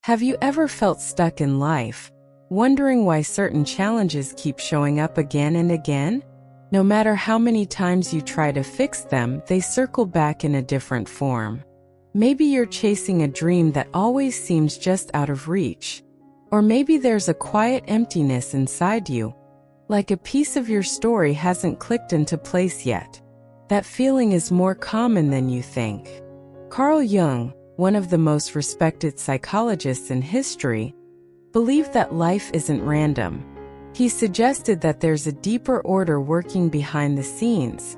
Have you ever felt stuck in life, wondering why certain challenges keep showing up again and again? No matter how many times you try to fix them, they circle back in a different form. Maybe you're chasing a dream that always seems just out of reach. Or maybe there's a quiet emptiness inside you, like a piece of your story hasn't clicked into place yet. That feeling is more common than you think. Carl Jung, one of the most respected psychologists in history, believed that life isn't random. He suggested that there's a deeper order working behind the scenes,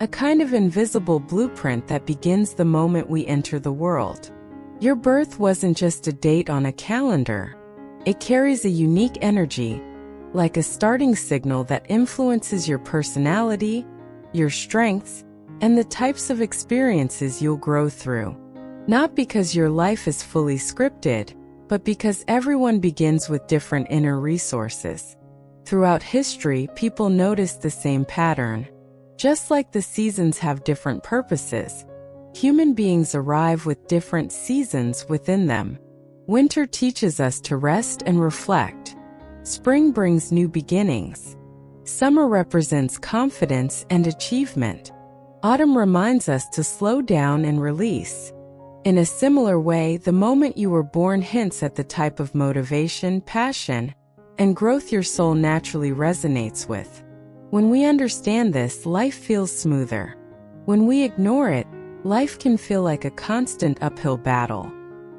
a kind of invisible blueprint that begins the moment we enter the world. Your birth wasn't just a date on a calendar. It carries a unique energy, like a starting signal that influences your personality, your strengths, and the types of experiences you'll grow through. Not because your life is fully scripted, but because everyone begins with different inner resources. Throughout history, people noticed the same pattern. Just like the seasons have different purposes, human beings arrive with different seasons within them. Winter teaches us to rest and reflect. Spring brings new beginnings. Summer represents confidence and achievement. Autumn reminds us to slow down and release. In a similar way, the moment you were born hints at the type of motivation, passion, and growth your soul naturally resonates with. When we understand this, life feels smoother. When we ignore it, life can feel like a constant uphill battle.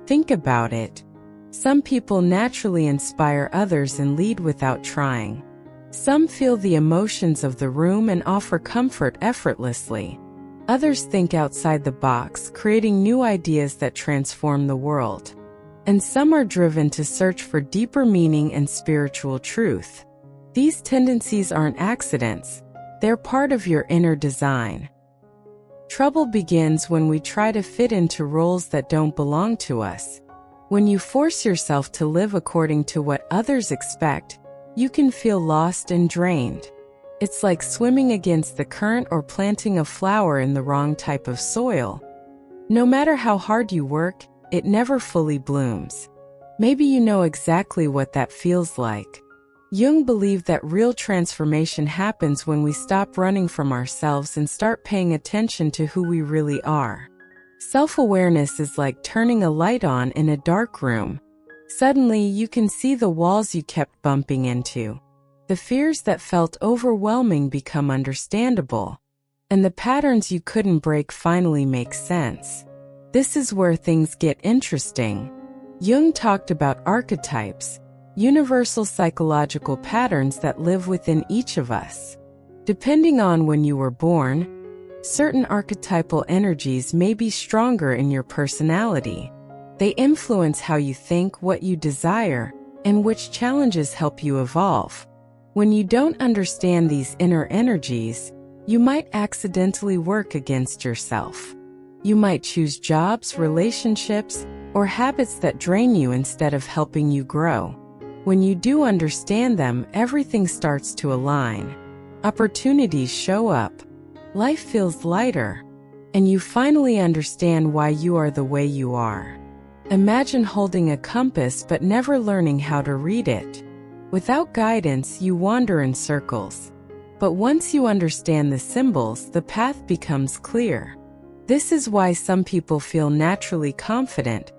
Think about it. Some people naturally inspire others and lead without trying. Some feel the emotions of the room and offer comfort effortlessly. Others think outside the box, creating new ideas that transform the world. And some are driven to search for deeper meaning and spiritual truth. These tendencies aren't accidents. They're part of your inner design. Trouble begins when we try to fit into roles that don't belong to us. When you force yourself to live according to what others expect, you can feel lost and drained. It's like swimming against the current or planting a flower in the wrong type of soil. No matter how hard you work, it never fully blooms. Maybe you know exactly what that feels like. Jung believed that real transformation happens when we stop running from ourselves and start paying attention to who we really are. Self-awareness is like turning a light on in a dark room. Suddenly, you can see the walls you kept bumping into. The fears that felt overwhelming become understandable, and the patterns you couldn't break finally make sense. This is where things get interesting. Jung talked about archetypes, universal psychological patterns that live within each of us. Depending on when you were born, certain archetypal energies may be stronger in your personality. They influence how you think, what you desire, and which challenges help you evolve. When you don't understand these inner energies, you might accidentally work against yourself. You might choose jobs, relationships, or habits that drain you instead of helping you grow. When you do understand them, everything starts to align. Opportunities show up. Life feels lighter, and you finally understand why you are the way you are. Imagine holding a compass but never learning how to read it. Without guidance, you wander in circles. But once you understand the symbols, the path becomes clear. This is why some people feel naturally confident,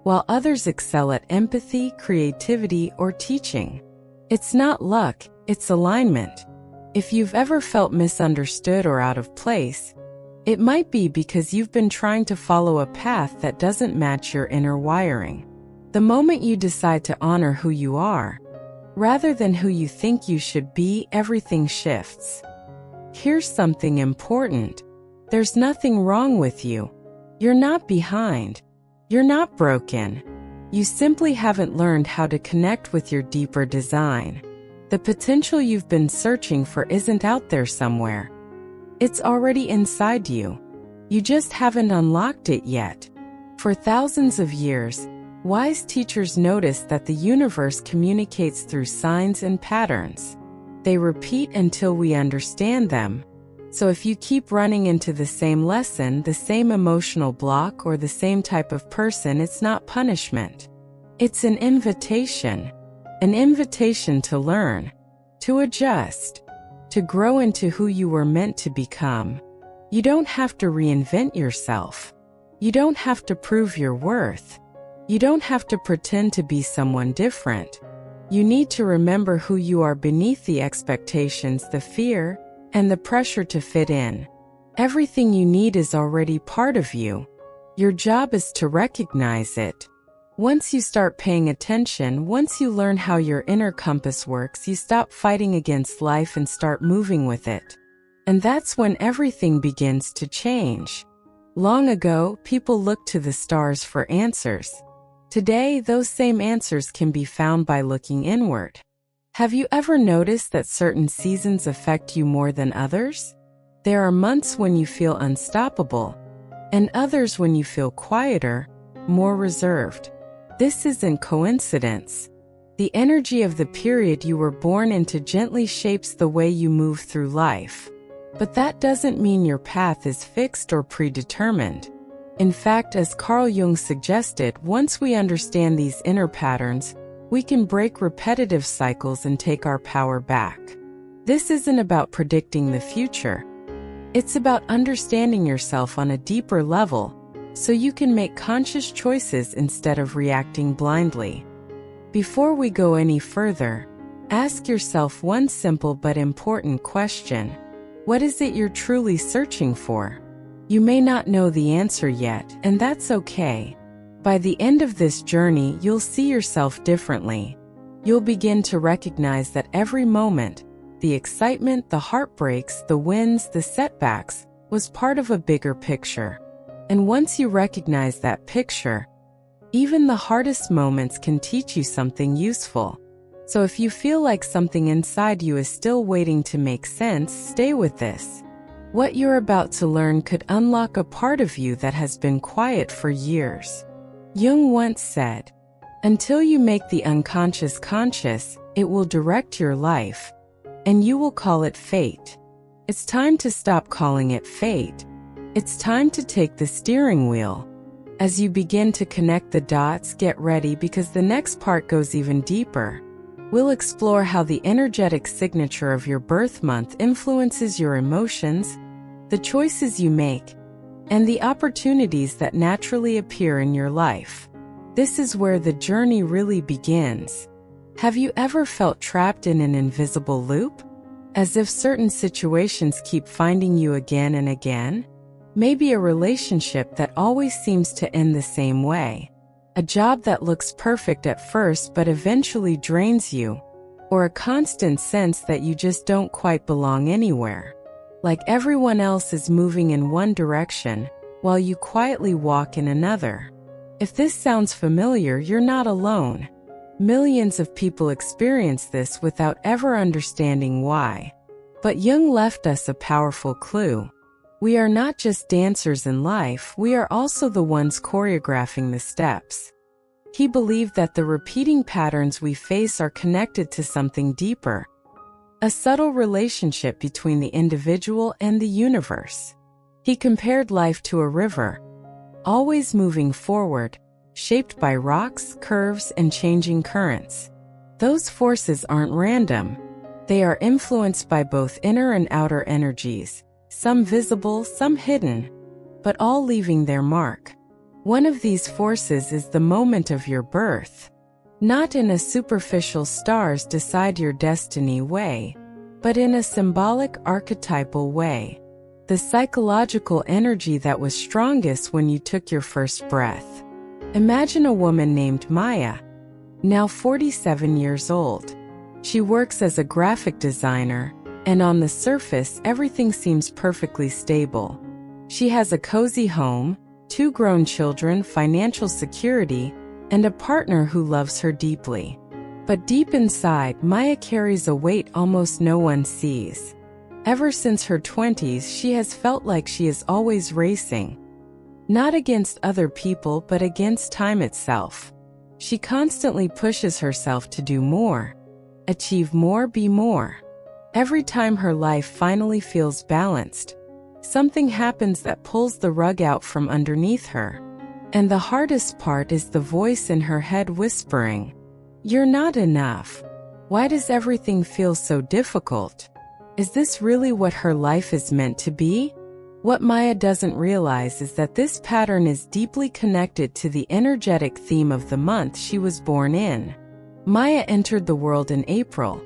while others excel at empathy, creativity, or teaching. It's not luck, it's alignment. If you've ever felt misunderstood or out of place, it might be because you've been trying to follow a path that doesn't match your inner wiring. The moment you decide to honor who you are, rather than who you think you should be, everything shifts. Here's something important. There's nothing wrong with you. You're not behind. You're not broken. You simply haven't learned how to connect with your deeper design. The potential you've been searching for isn't out there somewhere. It's already inside you. You just haven't unlocked it yet. For thousands of years, wise teachers noticed that the universe communicates through signs and patterns. They repeat until we understand them. So if you keep running into the same lesson, the same emotional block, or the same type of person, it's not punishment. It's an invitation to learn, to adjust, to grow into who you were meant to become. You don't have to reinvent yourself. You don't have to prove your worth. You don't have to pretend to be someone different. You need to remember who you are beneath the expectations, the fear, and the pressure to fit in. Everything you need is already part of you. Your job is to recognize it. Once you start paying attention, once you learn how your inner compass works, you stop fighting against life and start moving with it. And that's when everything begins to change. Long ago, people looked to the stars for answers. Today, those same answers can be found by looking inward. Have you ever noticed that certain seasons affect you more than others? There are months when you feel unstoppable, and others when you feel quieter, more reserved. This isn't coincidence. The energy of the period you were born into gently shapes the way you move through life. But that doesn't mean your path is fixed or predetermined. In fact, as Carl Jung suggested, once we understand these inner patterns, we can break repetitive cycles and take our power back. This isn't about predicting the future. It's about understanding yourself on a deeper level, so you can make conscious choices instead of reacting blindly. Before we go any further, ask yourself one simple but important question. What is it you're truly searching for? You may not know the answer yet, and that's okay. By the end of this journey, you'll see yourself differently. You'll begin to recognize that every moment, the excitement, the heartbreaks, the wins, the setbacks, was part of a bigger picture. And once you recognize that picture, even the hardest moments can teach you something useful. So if you feel like something inside you is still waiting to make sense, stay with this. What you're about to learn could unlock a part of you that has been quiet for years. Jung once said, "Until you make the unconscious conscious, it will direct your life, and you will call it fate." It's time to stop calling it fate. It's time to take the steering wheel. As you begin to connect the dots, get ready because the next part goes even deeper. We'll explore how the energetic signature of your birth month influences your emotions, the choices you make, and the opportunities that naturally appear in your life. This is where the journey really begins. Have you ever felt trapped in an invisible loop? As if certain situations keep finding you again and again? Maybe a relationship that always seems to end the same way. A job that looks perfect at first but eventually drains you, or a constant sense that you just don't quite belong anywhere. Like everyone else is moving in one direction, while you quietly walk in another. If this sounds familiar, you're not alone. Millions of people experience this without ever understanding why. But Jung left us a powerful clue. We are not just dancers in life, we are also the ones choreographing the steps. He believed that the repeating patterns we face are connected to something deeper, a subtle relationship between the individual and the universe. He compared life to a river, always moving forward, shaped by rocks, curves, and changing currents. Those forces aren't random. They are influenced by both inner and outer energies, some visible, some hidden, but all leaving their mark. One of these forces is the moment of your birth. Not in a superficial stars decide your destiny way, but in a symbolic, archetypal way. The psychological energy that was strongest when you took your first breath. Imagine a woman named Maya, now 47 years old. She works as a graphic designer, and on the surface, everything seems perfectly stable. She has a cozy home, 2 grown children, financial security, and a partner who loves her deeply. But deep inside, Maya carries a weight almost no one sees. Ever since her 20s, she has felt like she is always racing. Not against other people, but against time itself. She constantly pushes herself to do more, achieve more, be more. Every time her life finally feels balanced, something happens that pulls the rug out from underneath her. And the hardest part is the voice in her head whispering, "You're not enough. Why does everything feel so difficult? Is this really what her life is meant to be?" What Maya doesn't realize is that this pattern is deeply connected to the energetic theme of the month she was born in. Maya entered the world in April,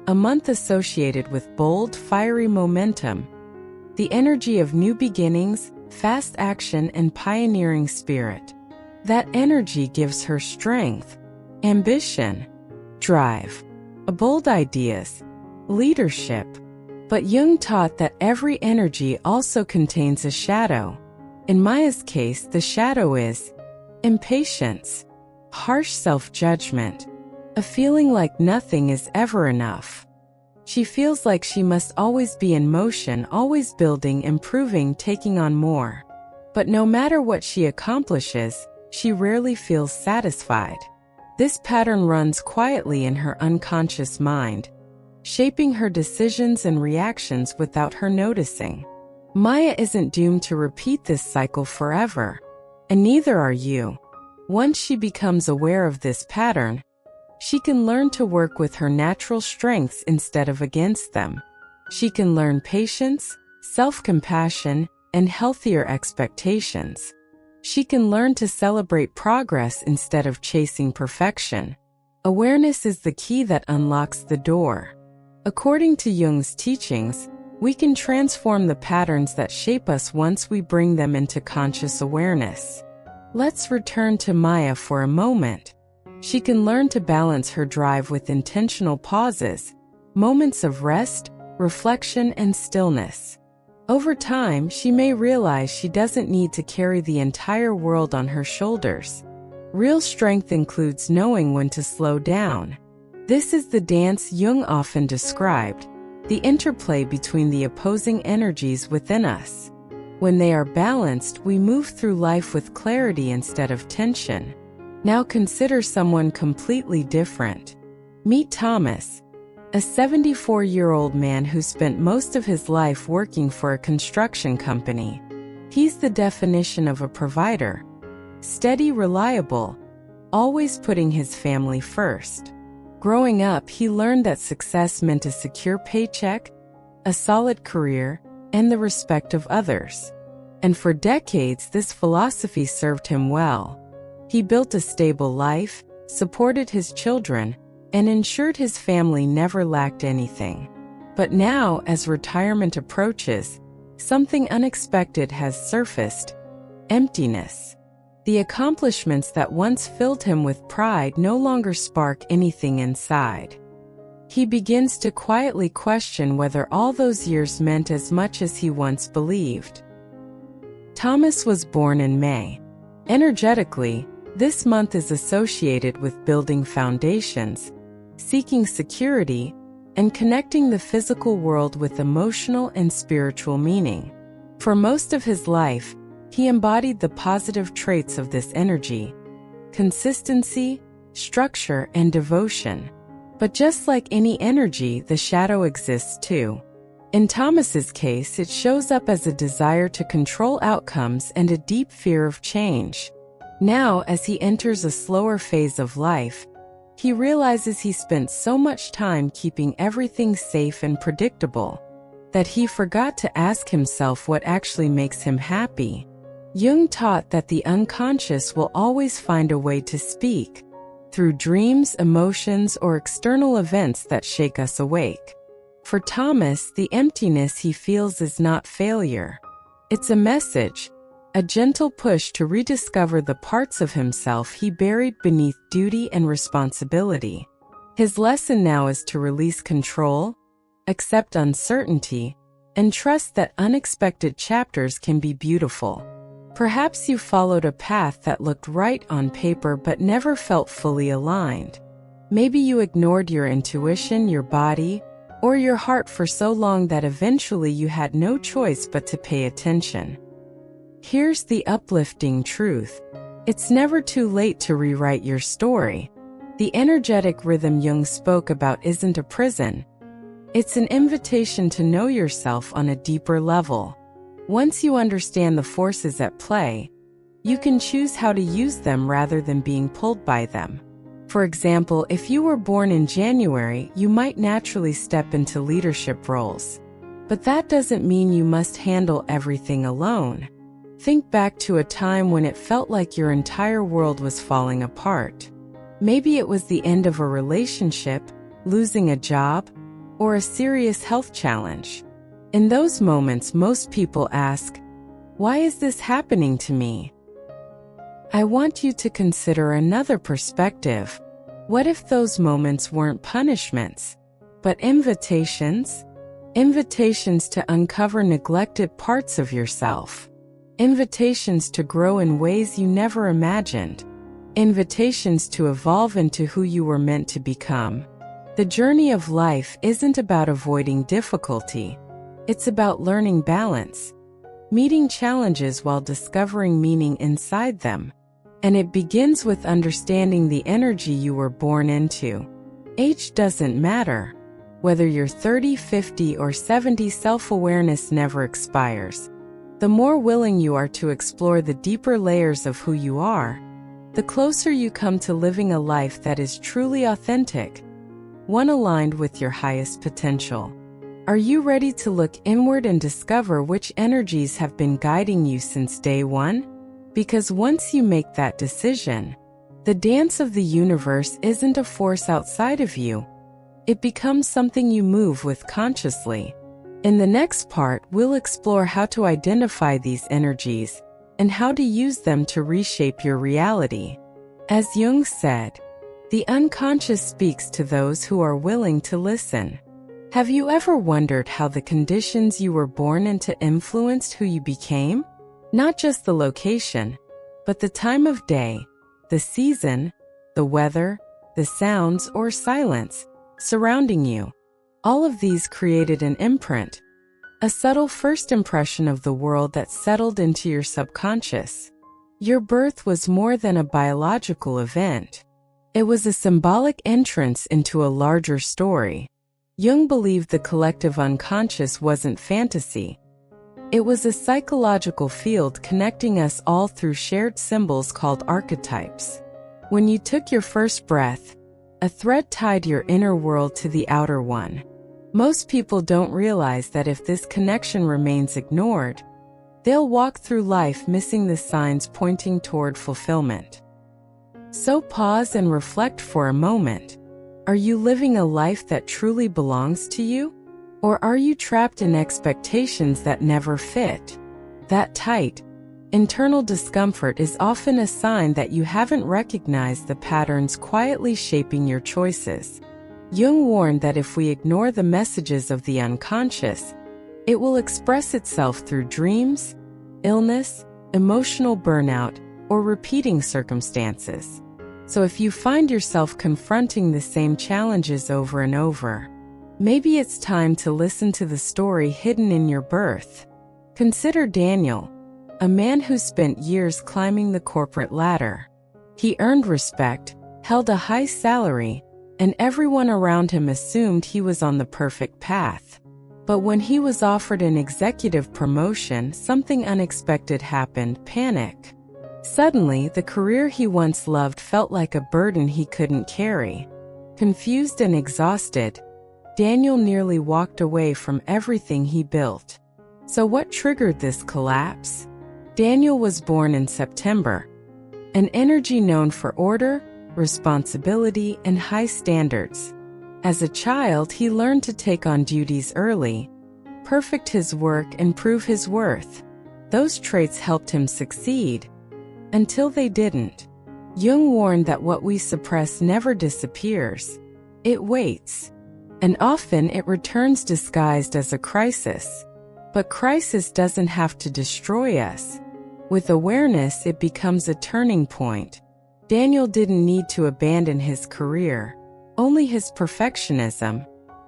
a month associated with bold, fiery momentum, the energy of new beginnings, fast action, and pioneering spirit. That energy gives her strength, ambition, drive, bold ideas, leadership. But Jung taught that every energy also contains a shadow. In Maya's case, the shadow is impatience, harsh self-judgment, a feeling like nothing is ever enough. She feels like she must always be in motion, always building, improving, taking on more. But no matter what she accomplishes, she rarely feels satisfied. This pattern runs quietly in her unconscious mind, shaping her decisions and reactions without her noticing. Maya isn't doomed to repeat this cycle forever, and neither are you. Once she becomes aware of this pattern, she can learn to work with her natural strengths instead of against them. She can learn patience, self-compassion, and healthier expectations. She can learn to celebrate progress instead of chasing perfection. Awareness is the key that unlocks the door. According to Jung's teachings, we can transform the patterns that shape us once we bring them into conscious awareness. Let's return to Maya for a moment. She can learn to balance her drive with intentional pauses, moments of rest, reflection, and stillness. Over time, she may realize she doesn't need to carry the entire world on her shoulders. Real strength includes knowing when to slow down. This is the dance Jung often described, the interplay between the opposing energies within us. When they are balanced, we move through life with clarity instead of tension. Now consider someone completely different. Meet Thomas, a 74-year-old man who spent most of his life working for a construction company. He's the definition of a provider. Steady, reliable, always putting his family first. Growing up, he learned that success meant a secure paycheck, a solid career, and the respect of others. And for decades, this philosophy served him well. He built a stable life, supported his children, and ensured his family never lacked anything. But now, as retirement approaches, something unexpected has surfaced: emptiness. The accomplishments that once filled him with pride no longer spark anything inside. He begins to quietly question whether all those years meant as much as he once believed. Thomas was born in May. Energetically, this month is associated with building foundations, seeking security, and connecting the physical world with emotional and spiritual meaning. For most of his life, he embodied the positive traits of this energy: consistency, structure, and devotion. But just like any energy, the shadow exists too. In Thomas's case, it shows up as a desire to control outcomes and a deep fear of change. Now, as he enters a slower phase of life, he realizes he spent so much time keeping everything safe and predictable that he forgot to ask himself what actually makes him happy. Jung taught that the unconscious will always find a way to speak, through dreams, emotions, or external events that shake us awake. For Thomas, the emptiness he feels is not failure. It's a message, a gentle push to rediscover the parts of himself he buried beneath duty and responsibility. His lesson now is to release control, accept uncertainty, and trust that unexpected chapters can be beautiful. Perhaps you followed a path that looked right on paper but never felt fully aligned. Maybe you ignored your intuition, your body, or your heart for so long that eventually you had no choice but to pay attention. Here's the uplifting truth: it's never too late to rewrite your story. The energetic rhythm Jung spoke about isn't a prison. It's an invitation to know yourself on a deeper level. Once you understand the forces at play, You can choose how to use them rather than being pulled by them. For example, if you were born in January, you might naturally step into leadership roles. But that doesn't mean you must handle everything alone. Think back to a time when it felt like your entire world was falling apart. Maybe it was the end of a relationship, losing a job, or a serious health challenge. In those moments, most people ask, "Why is this happening to me?" I want you to consider another perspective. What if those moments weren't punishments, but invitations? Invitations to uncover neglected parts of yourself. Invitations to grow in ways you never imagined. Invitations to evolve into who you were meant to become. The journey of life isn't about avoiding difficulty. It's about learning balance, meeting challenges while discovering meaning inside them. And it begins with understanding the energy you were born into. Age doesn't matter. Whether you're 30, 50, or 70, self-awareness never expires. The more willing you are to explore the deeper layers of who you are, the closer you come to living a life that is truly authentic, one aligned with your highest potential. Are you ready to look inward and discover which energies have been guiding you since day one? Because once you make that decision, the dance of the universe isn't a force outside of you. It becomes something you move with consciously. In the next part, we'll explore how to identify these energies and how to use them to reshape your reality. As Jung said, the unconscious speaks to those who are willing to listen. Have you ever wondered how the conditions you were born into influenced who you became? Not just the location, but the time of day, the season, the weather, the sounds or silence surrounding you. All of these created an imprint, a subtle first impression of the world that settled into your subconscious. Your birth was more than a biological event. It was a symbolic entrance into a larger story. Jung believed the collective unconscious wasn't fantasy. It was a psychological field connecting us all through shared symbols called archetypes. When you took your first breath, a thread tied your inner world to the outer one. Most people don't realize that if this connection remains ignored, they'll walk through life missing the signs pointing toward fulfillment. So pause and reflect for a moment. Are you living a life that truly belongs to you? Or are you trapped in expectations that never fit? That tight, internal discomfort is often a sign that you haven't recognized the patterns quietly shaping your choices. Jung warned that if we ignore the messages of the unconscious, it will express itself through dreams, illness, emotional burnout, or repeating circumstances. So if you find yourself confronting the same challenges over and over, maybe it's time to listen to the story hidden in your birth. Consider Daniel, a man who spent years climbing the corporate ladder. He earned respect, held a high salary, and everyone around him assumed he was on the perfect path. But when he was offered an executive promotion, something unexpected happened: panic. Suddenly, the career he once loved felt like a burden he couldn't carry. Confused and exhausted, Daniel nearly walked away from everything he built. So what triggered this collapse? Daniel was born in September, an energy known for order, responsibility, and high standards. As a child, he learned to take on duties early, perfect his work, and prove his worth. Those traits helped him succeed, until they didn't. Jung warned that what we suppress never disappears. It waits. And often it returns disguised as a crisis. But crisis doesn't have to destroy us. With awareness, it becomes a turning point. Daniel didn't need to abandon his career, only his perfectionism.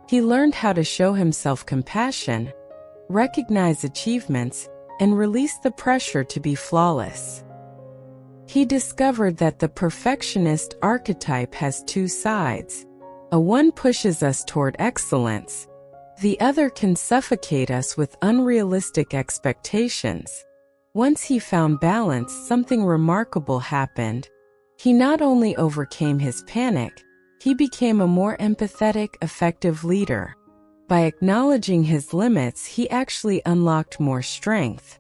He learned how to show himself compassion, recognize achievements, and release the pressure to be flawless. He discovered that the perfectionist archetype has two sides. One pushes us toward excellence. The other can suffocate us with unrealistic expectations. Once he found balance, something remarkable happened. He not only overcame his panic, he became a more empathetic, effective leader. By acknowledging his limits, he actually unlocked more strength.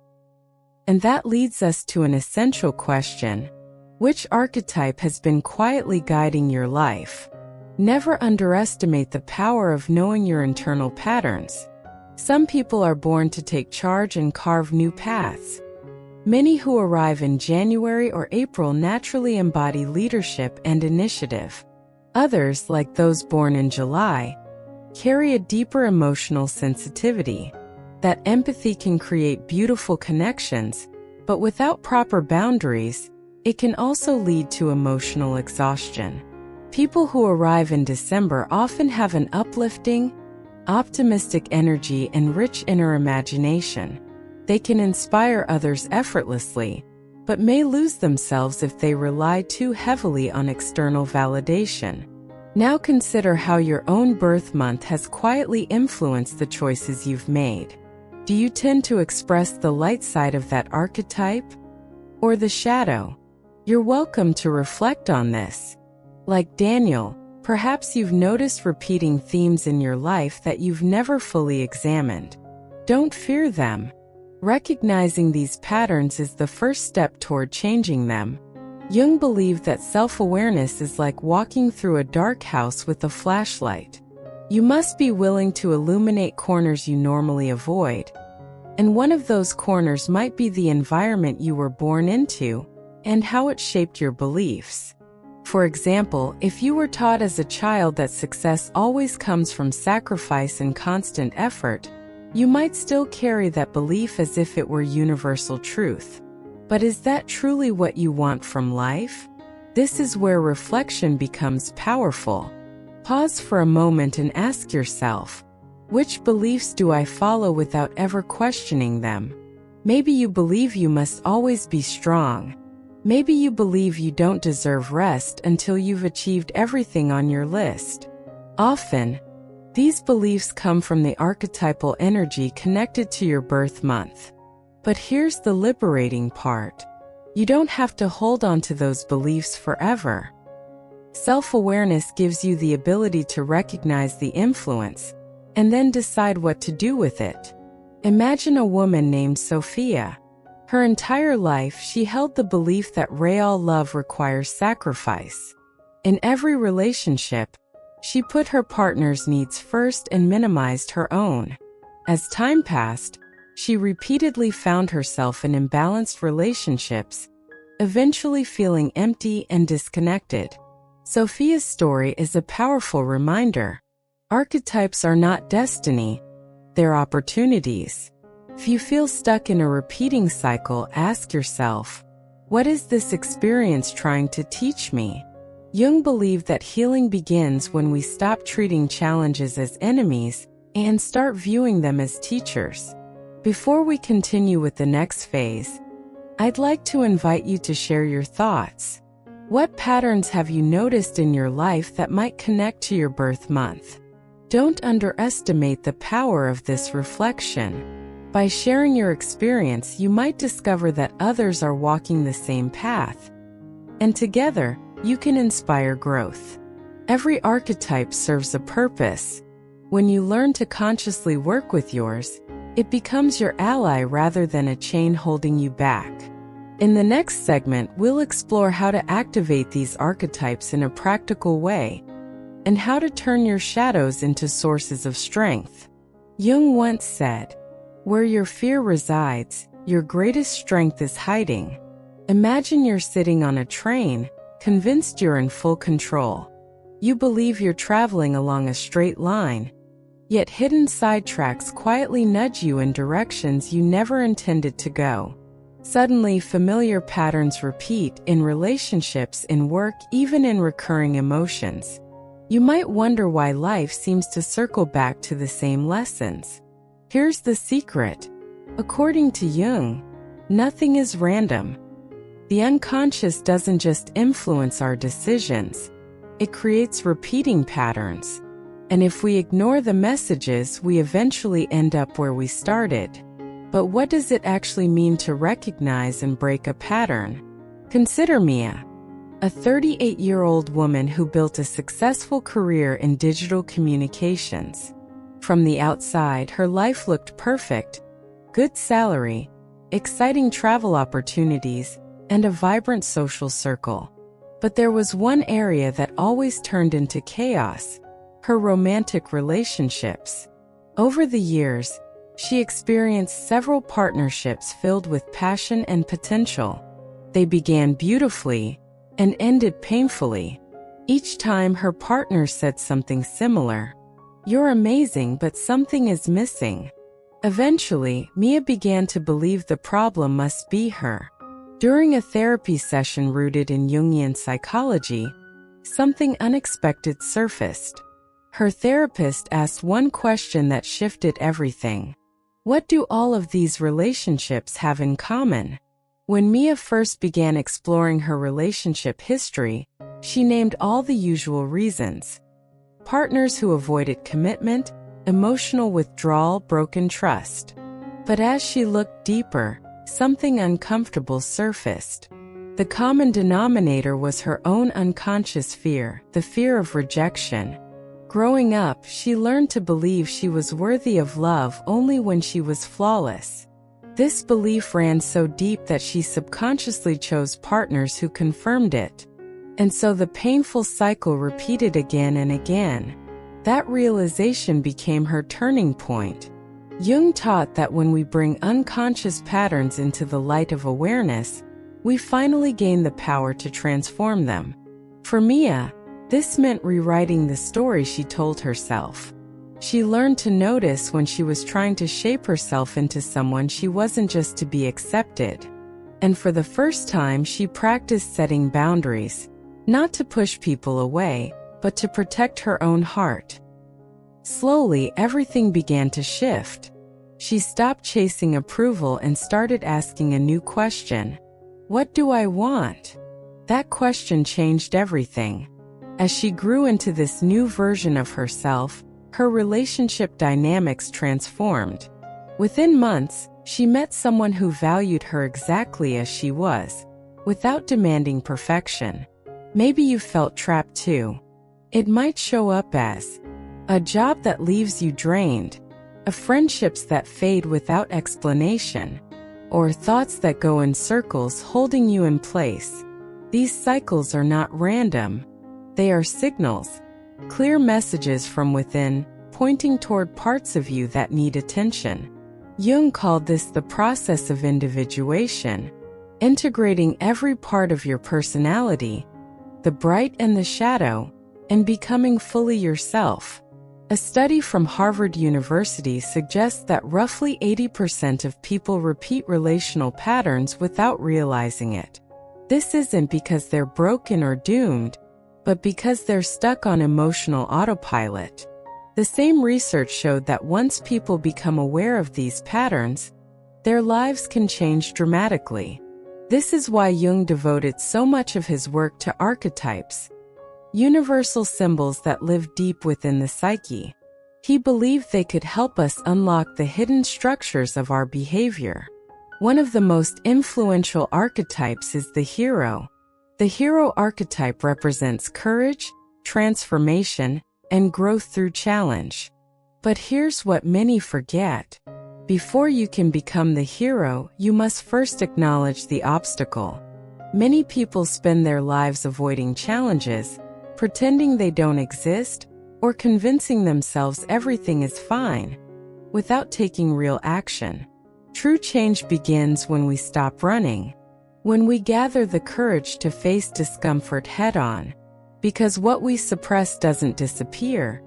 And that leads us to an essential question. Which archetype has been quietly guiding your life? Never underestimate the power of knowing your internal patterns. Some people are born to take charge and carve new paths. Many who arrive in January or April naturally embody leadership and initiative. Others, like those born in July, carry a deeper emotional sensitivity. That empathy can create beautiful connections, but without proper boundaries, it can also lead to emotional exhaustion. People who arrive in December often have an uplifting, optimistic energy and rich inner imagination. They can inspire others effortlessly, but may lose themselves if they rely too heavily on external validation. Now consider how your own birth month has quietly influenced the choices you've made. Do you tend to express the light side of that archetype, or the shadow? You're welcome to reflect on this. Like Daniel, perhaps you've noticed repeating themes in your life that you've never fully examined. Don't fear them. Recognizing these patterns is the first step toward changing them. Jung believed that self-awareness is like walking through a dark house with a flashlight. You must be willing to illuminate corners you normally avoid. And one of those corners might be the environment you were born into and how it shaped your beliefs. For example, if you were taught as a child that success always comes from sacrifice and constant effort, you might still carry that belief as if it were universal truth. But is that truly what you want from life? This is where reflection becomes powerful. Pause for a moment and ask yourself, which beliefs do I follow without ever questioning them? Maybe you believe you must always be strong. Maybe you believe you don't deserve rest until you've achieved everything on your list. Often, these beliefs come from the archetypal energy connected to your birth month. But here's the liberating part. You don't have to hold on to those beliefs forever. Self-awareness gives you the ability to recognize the influence and then decide what to do with it. Imagine a woman named Sophia. Her entire life, she held the belief that real love requires sacrifice. In every relationship, she put her partner's needs first and minimized her own. As time passed, she repeatedly found herself in imbalanced relationships, eventually feeling empty and disconnected. Sophia's story is a powerful reminder. Archetypes are not destiny, they're opportunities. If you feel stuck in a repeating cycle, ask yourself, what is this experience trying to teach me? Jung believed that healing begins when we stop treating challenges as enemies and start viewing them as teachers. Before we continue with the next phase, I'd like to invite you to share your thoughts. What patterns have you noticed in your life that might connect to your birth month? Don't underestimate the power of this reflection. By sharing your experience, you might discover that others are walking the same path. And together, you can inspire growth. Every archetype serves a purpose. When you learn to consciously work with yours, it becomes your ally rather than a chain holding you back. In the next segment, we'll explore how to activate these archetypes in a practical way and how to turn your shadows into sources of strength. Jung once said, "Where your fear resides, your greatest strength is hiding." Imagine you're sitting on a train, convinced you're in full control. You believe you're traveling along a straight line, yet hidden sidetracks quietly nudge you in directions you never intended to go. Suddenly, familiar patterns repeat in relationships, in work, even in recurring emotions. You might wonder why life seems to circle back to the same lessons. Here's the secret. According to Jung, nothing is random. The unconscious doesn't just influence our decisions, it creates repeating patterns. And if we ignore the messages, we eventually end up where we started. But what does it actually mean to recognize and break a pattern? Consider Mia, a 38-year-old woman who built a successful career in digital communications. From the outside, her life looked perfect: good salary, exciting travel opportunities, and a vibrant social circle. But there was one area that always turned into chaos: her romantic relationships. Over the years, she experienced several partnerships filled with passion and potential. They began beautifully and ended painfully. Each time her partner said something similar: "You're amazing, but something is missing." Eventually, Mia began to believe the problem must be her. During a therapy session rooted in Jungian psychology, something unexpected surfaced. Her therapist asked one question that shifted everything: what do all of these relationships have in common? When Mia first began exploring her relationship history, she named all the usual reasons: partners who avoided commitment, emotional withdrawal, broken trust. But as she looked deeper, something uncomfortable surfaced. The common denominator was her own unconscious fear, the fear of rejection. Growing up, she learned to believe she was worthy of love only when she was flawless. This belief ran so deep that she subconsciously chose partners who confirmed it. And so the painful cycle repeated again and again. That realization became her turning point. Jung taught that when we bring unconscious patterns into the light of awareness, we finally gain the power to transform them. For Mia, this meant rewriting the story she told herself. She learned to notice when she was trying to shape herself into someone she wasn't, just to be accepted. And for the first time, she practiced setting boundaries, not to push people away, but to protect her own heart. Slowly, everything began to shift. She stopped chasing approval and started asking a new question: what do I want? That question changed everything. As she grew into this new version of herself, her relationship dynamics transformed. Within months, she met someone who valued her exactly as she was, without demanding perfection. Maybe you felt trapped too. It might show up as a job that leaves you drained, friendships that fade without explanation, or thoughts that go in circles holding you in place. These cycles are not random. They are signals, clear messages from within, pointing toward parts of you that need attention. Jung called this the process of individuation, integrating every part of your personality, the bright and the shadow, and becoming fully yourself. A study from Harvard University suggests that roughly 80% of people repeat relational patterns without realizing it. This isn't because they're broken or doomed, but because they're stuck on emotional autopilot. The same research showed that once people become aware of these patterns, their lives can change dramatically. This is why Jung devoted so much of his work to archetypes, universal symbols that live deep within the psyche. He believed they could help us unlock the hidden structures of our behavior. One of the most influential archetypes is the hero. The hero archetype represents courage, transformation, and growth through challenge. But here's what many forget. Before you can become the hero, you must first acknowledge the obstacle. Many people spend their lives avoiding challenges, pretending they don't exist, or convincing themselves everything is fine, without taking real action. True change begins when we stop running, when we gather the courage to face discomfort head-on. Because what we suppress doesn't disappear.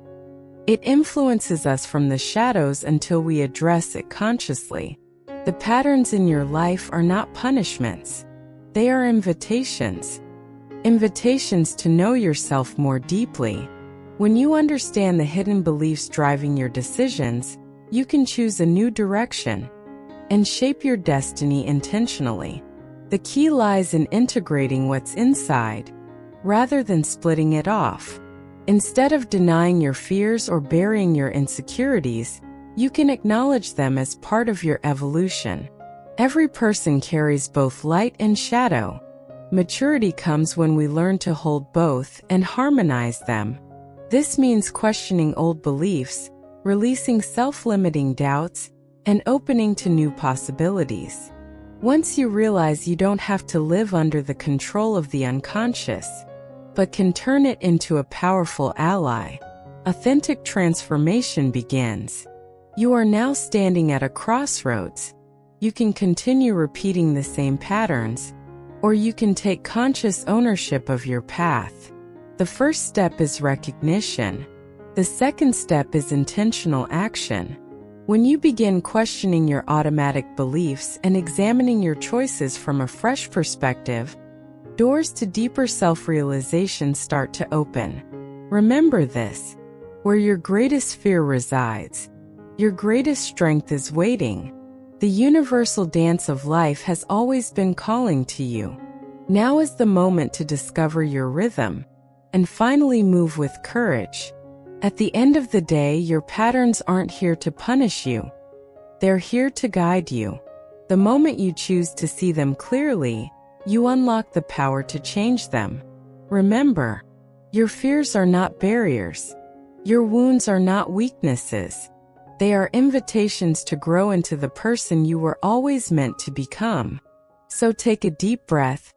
It influences us from the shadows until we address it consciously. The patterns in your life are not punishments. They are invitations. Invitations to know yourself more deeply. When you understand the hidden beliefs driving your decisions, you can choose a new direction and shape your destiny intentionally. The key lies in integrating what's inside, rather than splitting it off. Instead of denying your fears or burying your insecurities, You can acknowledge them as part of your evolution. Every person carries both light and shadow. Maturity comes when we learn to hold both and harmonize them. This means questioning old beliefs, releasing self-limiting doubts, and opening to new possibilities. Once you realize you don't have to live under the control of the unconscious, but can turn it into a powerful ally, authentic transformation begins. You are now standing at a crossroads. You can continue repeating the same patterns, or you can take conscious ownership of your path. The first step is recognition. The second step is intentional action. When you begin questioning your automatic beliefs and examining your choices from a fresh perspective, doors to deeper self-realization start to open. Remember this: where your greatest fear resides, your greatest strength is waiting. The universal dance of life has always been calling to you. Now is the moment to discover your rhythm and finally move with courage. At the end of the day, your patterns aren't here to punish you. They're here to guide you. The moment you choose to see them clearly, you unlock the power to change them. Remember, your fears are not barriers. Your wounds are not weaknesses. They are invitations to grow into the person you were always meant to become. So take a deep breath,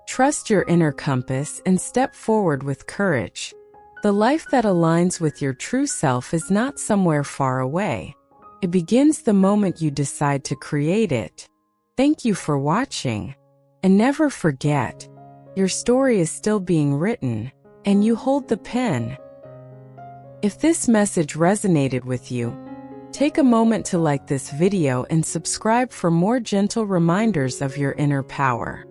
trust your inner compass, and step forward with courage. The life that aligns with your true self is not somewhere far away. It begins the moment you decide to create it. Thank you for watching. And never forget, your story is still being written, and you hold the pen. If this message resonated with you, take a moment to like this video and subscribe for more gentle reminders of your inner power.